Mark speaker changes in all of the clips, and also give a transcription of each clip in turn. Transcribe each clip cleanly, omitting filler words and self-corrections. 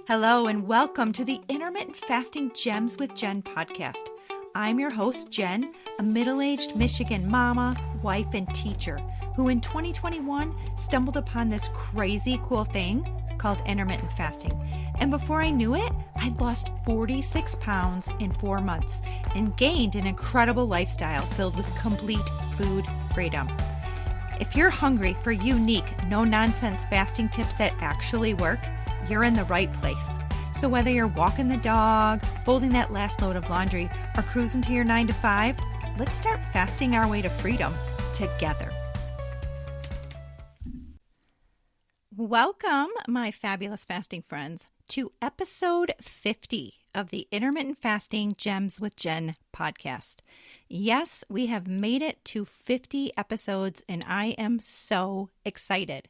Speaker 1: Hello and welcome to the Intermittent Fasting Gems with Jen podcast. I'm your host, Jen, a middle-aged Michigan mama, wife, and teacher who in 2021 stumbled upon this crazy cool thing called intermittent fasting. And before I knew it, I'd lost 46 pounds in 4 months and gained an incredible lifestyle filled with complete food freedom. If you're hungry for unique, no-nonsense fasting tips that actually work, you're in the right place. So whether you're walking the dog, folding that last load of laundry, or cruising to your 9 to 5, let's start fasting our way to freedom together. Welcome, my fabulous fasting friends, to episode 50 of the Intermittent Fasting Gems with Jen podcast. Yes, we have made it to 50 episodes, and I am so excited.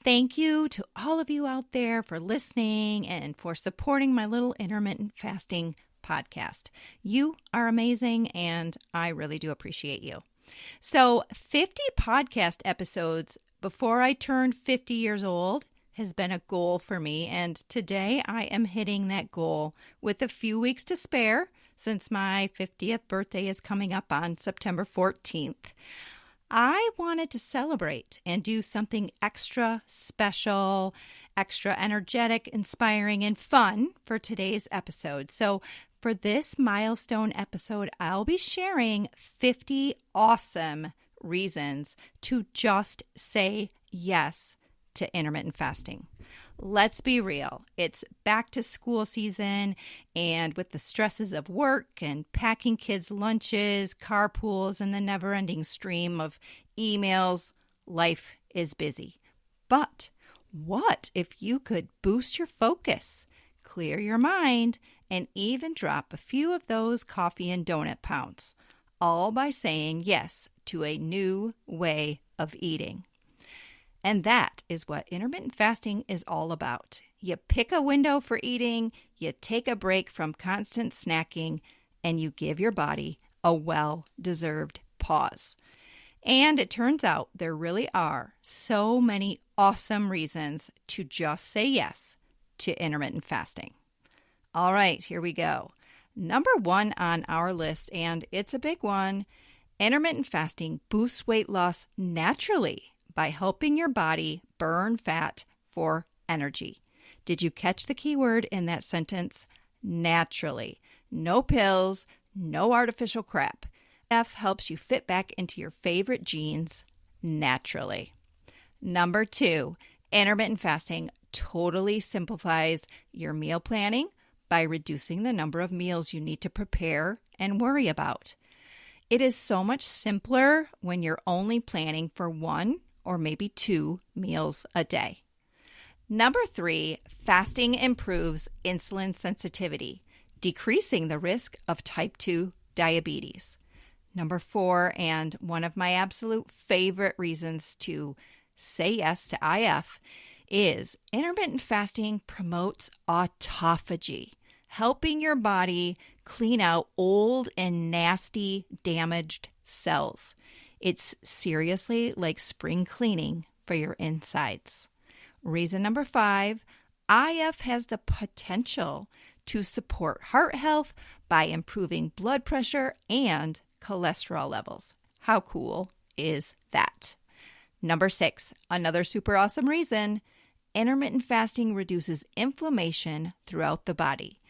Speaker 1: Thank you to all of you out there for listening and for supporting my little intermittent fasting podcast. You are amazing, and I really do appreciate you. So 50 podcast episodes before I turned 50 years old has been a goal for me, and today I am hitting that goal with a few weeks to spare since my 50th birthday is coming up on September 14th. I wanted to celebrate and do something extra special, extra energetic, inspiring, and fun for today's episode. So for this milestone episode, I'll be sharing 50 awesome reasons to just say yes to intermittent fasting. Let's be real. It's back to school season, and with the stresses of work and packing kids' lunches, carpools, and the never-ending stream of emails, life is busy. But what if you could boost your focus, clear your mind, and even drop a few of those coffee and donut pounds, all by saying yes to a new way of eating? And that is what intermittent fasting is all about. You pick a window for eating, you take a break from constant snacking, and you give your body a well-deserved pause. And it turns out there really are so many awesome reasons to just say yes to intermittent fasting. All right, here we go. Number 1 on our list, and it's a big one, intermittent fasting boosts weight loss naturally by helping your body burn fat for energy. Did you catch the key word in that sentence? Naturally. No pills, no artificial crap. F helps you fit back into your favorite jeans naturally. Number 2, intermittent fasting totally simplifies your meal planning by reducing the number of meals you need to prepare and worry about. It is so much simpler when you're only planning for 1 or maybe 2 meals a day. Number 3, fasting improves insulin sensitivity, decreasing the risk of type 2 diabetes. Number 4, and one of my absolute favorite reasons to say yes to IF, is intermittent fasting promotes autophagy, helping your body clean out old and nasty damaged cells. It's seriously like spring cleaning for your insides. Reason number 5, IF has the potential to support heart health by improving blood pressure and cholesterol levels. How cool is that? Number 6, another super awesome reason, intermittent fasting reduces inflammation throughout the body.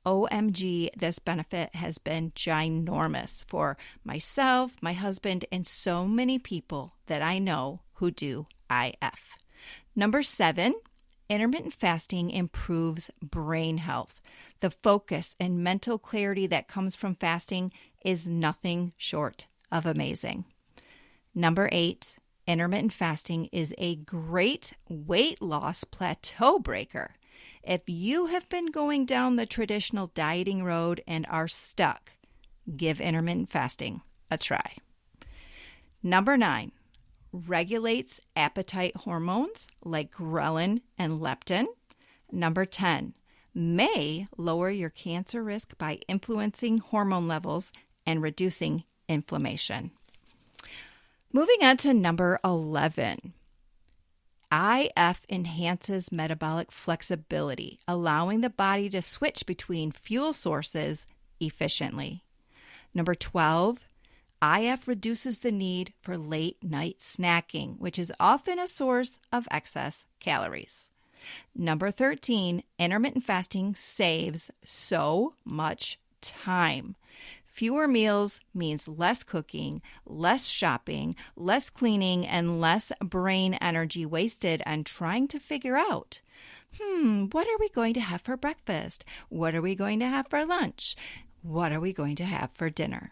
Speaker 1: OMG, this benefit has been ginormous for myself, my husband, and so many people that I know who do IF. Number 7, intermittent fasting improves brain health. The focus and mental clarity that comes from fasting is nothing short of amazing. Number 8, intermittent fasting is a great weight loss plateau breaker. If you have been going down the traditional dieting road and are stuck, give intermittent fasting a try. Number 9, regulates appetite hormones like ghrelin and leptin. Number 10, may lower your cancer risk by influencing hormone levels and reducing inflammation. Moving on to number 11. IF enhances metabolic flexibility, allowing the body to switch between fuel sources efficiently. Number 12, IF reduces the need for late night snacking, which is often a source of excess calories. Number 13, intermittent fasting saves so much time. Fewer meals means less cooking, less shopping, less cleaning, and less brain energy wasted on trying to figure out, what are we going to have for breakfast? What are we going to have for lunch? What are we going to have for dinner?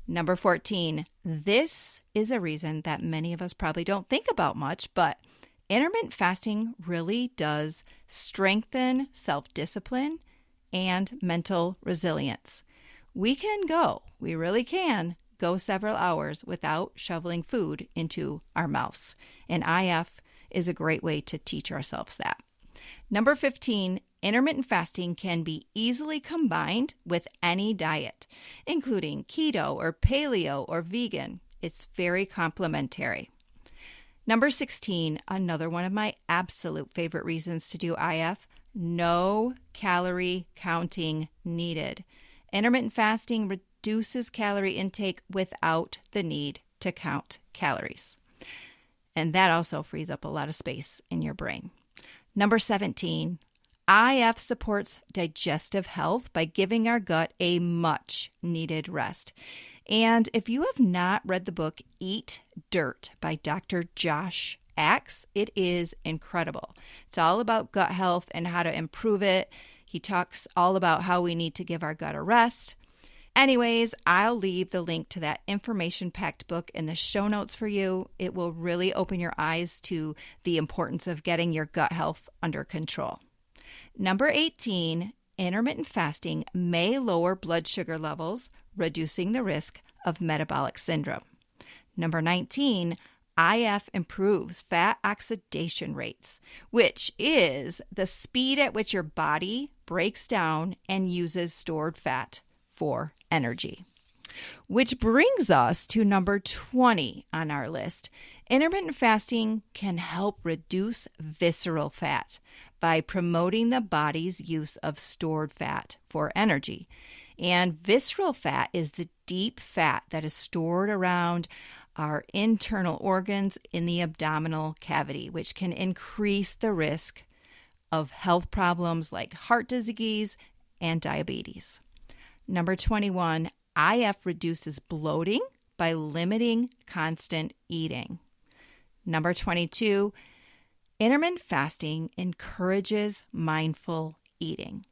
Speaker 1: Number 14, this is a reason that many of us probably don't think about much, but intermittent fasting really does strengthen self-discipline and mental resilience. We really can go several hours without shoveling food into our mouths. And IF is a great way to teach ourselves that. Number 15, intermittent fasting can be easily combined with any diet, including keto or paleo or vegan. It's very complementary. Number 16, another one of my absolute favorite reasons to do IF, no calorie counting needed. Intermittent fasting reduces calorie intake without the need to count calories. And that also frees up a lot of space in your brain. Number 17, IF supports digestive health by giving our gut a much needed rest. And if you have not read the book Eat Dirt by Dr. Josh Axe, it is incredible. It's all about gut health and how to improve it. He talks all about how we need to give our gut a rest. Anyways, I'll leave the link to that information-packed book in the show notes for you. It will really open your eyes to the importance of getting your gut health under control. Number 18, intermittent fasting may lower blood sugar levels, reducing the risk of metabolic syndrome. Number 19, IF improves fat oxidation rates, which is the speed at which your body breaks down and uses stored fat for energy. Which brings us to number 20 on our list. Intermittent fasting can help reduce visceral fat by promoting the body's use of stored fat for energy. And visceral fat is the deep fat that is stored around our internal organs in the abdominal cavity, which can increase the risk of health problems like heart disease and diabetes. Number 21, IF reduces bloating by limiting constant eating. Number 22, intermittent fasting encourages mindful eating.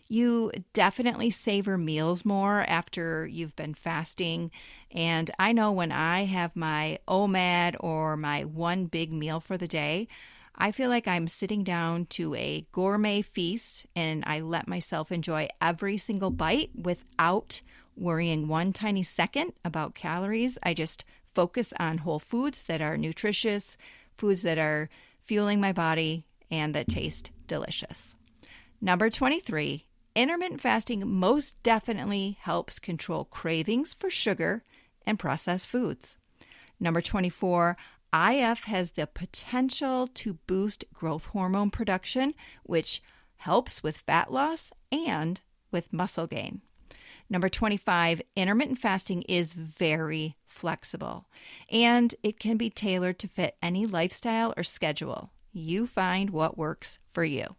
Speaker 1: You definitely savor meals more after you've been fasting. And I know when I have my OMAD or my one big meal for the day, I feel like I'm sitting down to a gourmet feast and I let myself enjoy every single bite without worrying one tiny second about calories. I just focus on whole foods that are nutritious, foods that are fueling my body and that taste delicious. Number 23, intermittent fasting most definitely helps control cravings for sugar and processed foods. Number 24, IF has the potential to boost growth hormone production, which helps with fat loss and with muscle gain. Number 25, intermittent fasting is very flexible, and it can be tailored to fit any lifestyle or schedule. You find what works for you.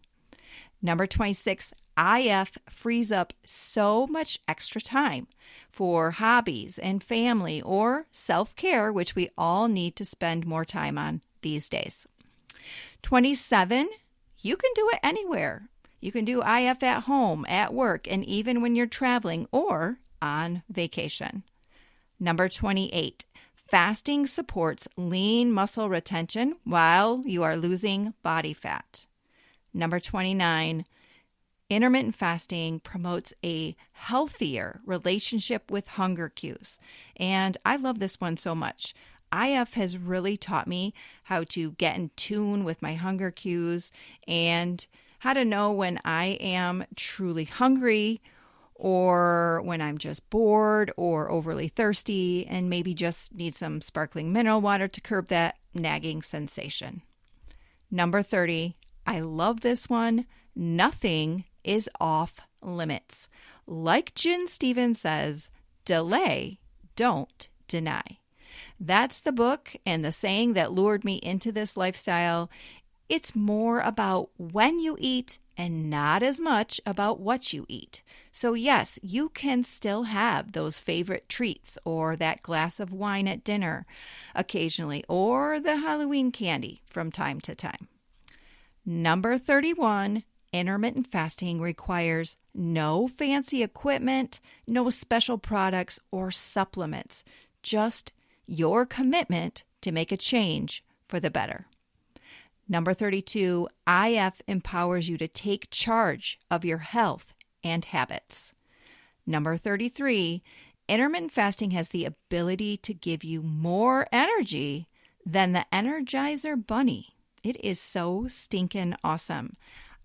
Speaker 1: Number 26, IF frees up so much extra time for hobbies and family or self-care, which we all need to spend more time on these days. 27, you can do it anywhere. You can do IF at home, at work, and even when you're traveling or on vacation. Number 28, fasting supports lean muscle retention while you are losing body fat. Number 29, intermittent fasting promotes a healthier relationship with hunger cues. And I love this one so much. IF has really taught me how to get in tune with my hunger cues and how to know when I am truly hungry or when I'm just bored or overly thirsty and maybe just need some sparkling mineral water to curb that nagging sensation. Number 30, I love this one. Nothing is off limits. Like Jen Stevens says, delay, don't deny. That's the book and the saying that lured me into this lifestyle. It's more about when you eat and not as much about what you eat. So yes, you can still have those favorite treats or that glass of wine at dinner occasionally, or the Halloween candy from time to time. Number 31, intermittent fasting requires no fancy equipment, no special products or supplements, just your commitment to make a change for the better. Number 32, IF empowers you to take charge of your health and habits. Number 33, intermittent fasting has the ability to give you more energy than the Energizer Bunny. It is so stinking awesome.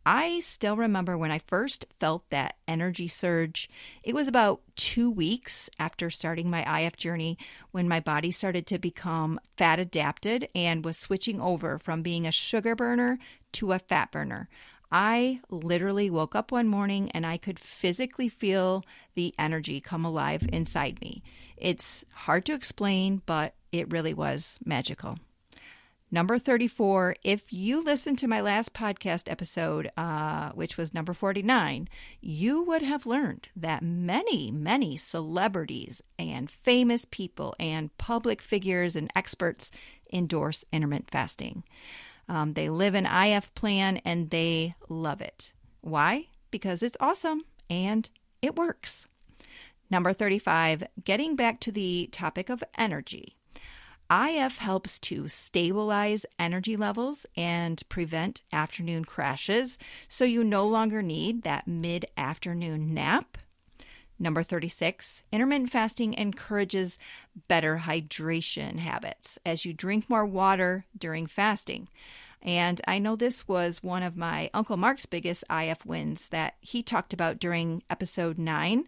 Speaker 1: I still remember when I first felt that energy surge. It was about 2 weeks after starting my IF journey when my body started to become fat adapted and was switching over from being a sugar burner to a fat burner. I literally woke up one morning and I could physically feel the energy come alive inside me. It's hard to explain, but it really was magical. Number 34, if you listened to my last podcast episode, which was number 49, you would have learned that many celebrities and famous people and public figures and experts endorse intermittent fasting. They live an IF plan and they love it. Why? Because it's awesome and it works. Number 35, getting back to the topic of energy. IF helps to stabilize energy levels and prevent afternoon crashes, so you no longer need that mid-afternoon nap. Number 36, intermittent fasting encourages better hydration habits as you drink more water during fasting. And I know this was one of my Uncle Mark's biggest IF wins that he talked about during episode 9.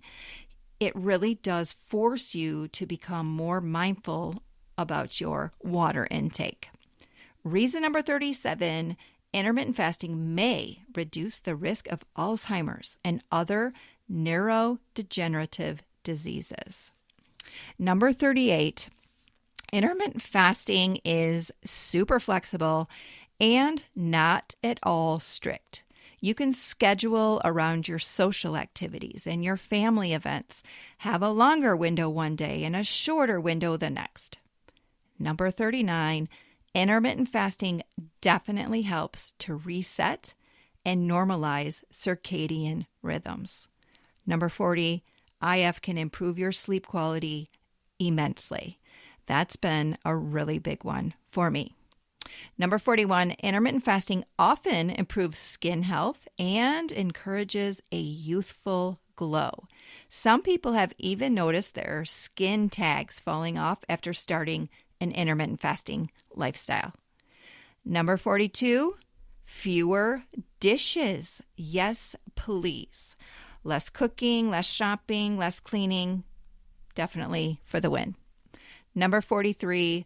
Speaker 1: It really does force you to become more mindful about your water intake. Reason number 37, intermittent fasting may reduce the risk of Alzheimer's and other neurodegenerative diseases. Number 38, intermittent fasting is super flexible and not at all strict. You can schedule around your social activities and your family events. Have a longer window one day and a shorter window the next. Number 39, intermittent fasting definitely helps to reset and normalize circadian rhythms. Number 40, IF can improve your sleep quality immensely. That's been a really big one for me. Number 41, intermittent fasting often improves skin health and encourages a youthful glow. Some people have even noticed their skin tags falling off after starting an intermittent fasting lifestyle. Number 42, fewer dishes. Yes, please. Less cooking, less shopping, less cleaning. Definitely for the win. Number 43,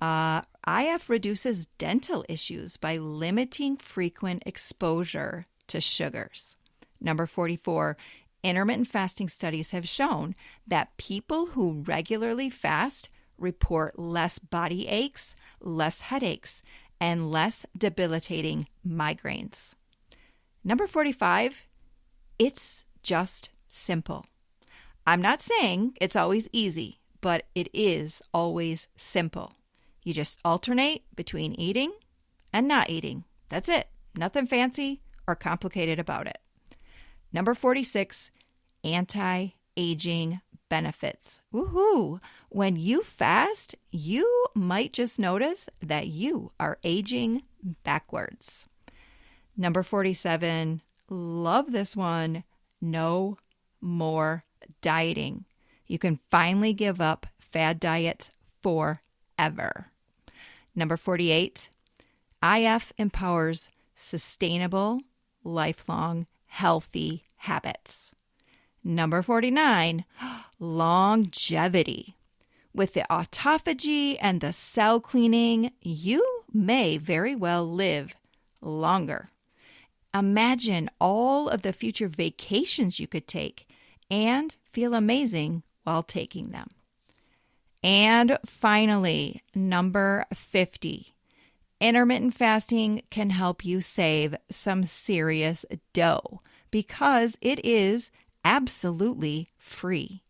Speaker 1: IF reduces dental issues by limiting frequent exposure to sugars. Number 44, intermittent fasting studies have shown that people who regularly fast report less body aches, less headaches, and less debilitating migraines. Number 45, it's just simple. I'm not saying it's always easy, but it is always simple. You just alternate between eating and not eating. That's it. Nothing fancy or complicated about it. Number 46, anti-aging benefits. Woohoo! When you fast, you might just notice that you are aging backwards. Number 47, love this one. No more dieting. You can finally give up fad diets forever. Number 48, IF empowers sustainable, lifelong, healthy habits. Number 49, longevity. With the autophagy and the cell cleaning, you may very well live longer. Imagine all of the future vacations you could take and feel amazing while taking them. And finally, number 50. Intermittent fasting can help you save some serious dough because it is absolutely free.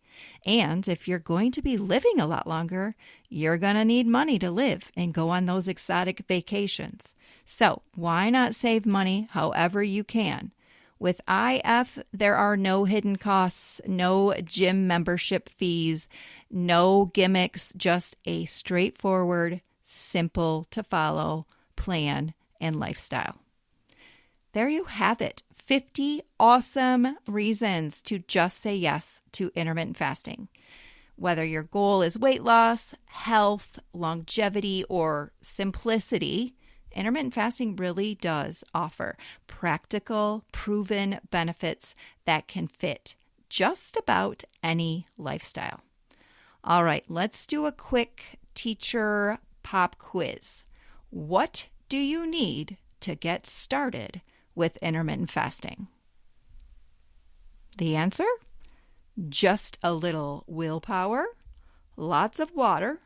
Speaker 1: And if you're going to be living a lot longer, you're going to need money to live and go on those exotic vacations. So why not save money however you can? With IF, there are no hidden costs, no gym membership fees, no gimmicks, just a straightforward, simple to follow plan and lifestyle. There you have it. 50 awesome reasons to just say yes to intermittent fasting. Whether your goal is weight loss, health, longevity, or simplicity, intermittent fasting really does offer practical, proven benefits that can fit just about any lifestyle. All right, let's do a quick teacher pop quiz. What do you need to get started with intermittent fasting? The answer? Just a little willpower, lots of water,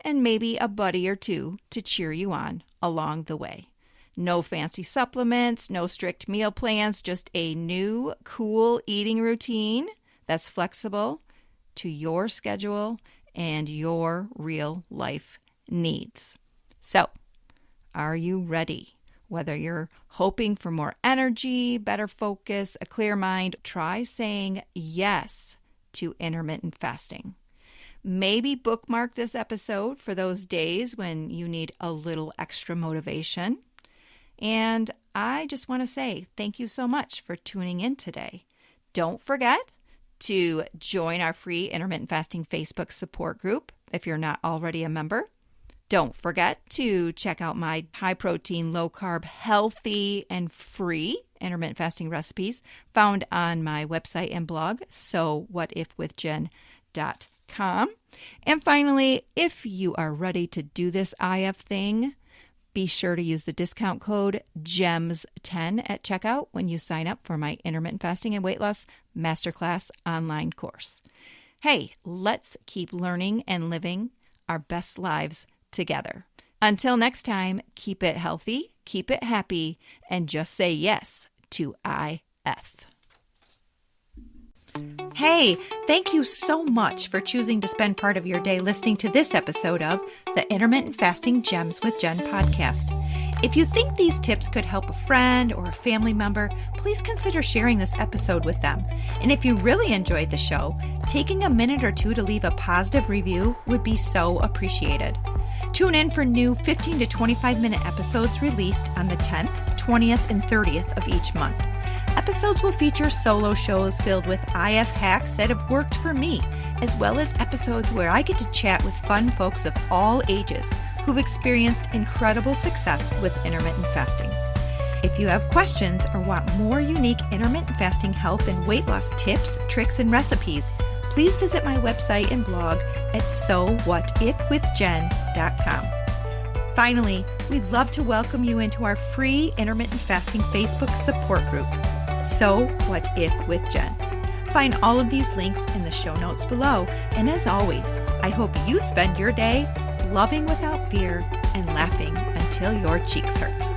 Speaker 1: and maybe a buddy or two to cheer you on along the way. No fancy supplements, no strict meal plans, just a new, cool eating routine that's flexible to your schedule and your real life needs. So, are you ready? Whether you're hoping for more energy, better focus, a clear mind, try saying yes to intermittent fasting. Maybe bookmark this episode for those days when you need a little extra motivation. And I just want to say thank you so much for tuning in today. Don't forget to join our free intermittent fasting Facebook support group if you're not already a member. Don't forget to check out my high protein, low carb, healthy, and free intermittent fasting recipes found on my website and blog, sowhatifwithjen.com. And finally, if you are ready to do this IF thing, be sure to use the discount code GEMS10 at checkout when you sign up for my intermittent fasting and weight loss masterclass online course. Hey, let's keep learning and living our best lives together. Until next time, keep it healthy, keep it happy, and just say yes to IF. Hey, thank you so much for choosing to spend part of your day listening to this episode of the Intermittent Fasting Gems with Jen podcast. If you think these tips could help a friend or a family member, please consider sharing this episode with them. And if you really enjoyed the show, taking a minute or two to leave a positive review would be so appreciated. Tune in for new 15 to 25-minute episodes released on the 10th, 20th, and 30th of each month. Episodes will feature solo shows filled with IF hacks that have worked for me, as well as episodes where I get to chat with fun folks of all ages who've experienced incredible success with intermittent fasting. If you have questions or want more unique intermittent fasting health and weight loss tips, tricks, and recipes, please visit my website and blog at sowhatifwithjen.com. Finally, we'd love to welcome you into our free intermittent fasting Facebook support group, So What If with Jen. Find all of these links in the show notes below. And as always, I hope you spend your day loving without fear and laughing until your cheeks hurt.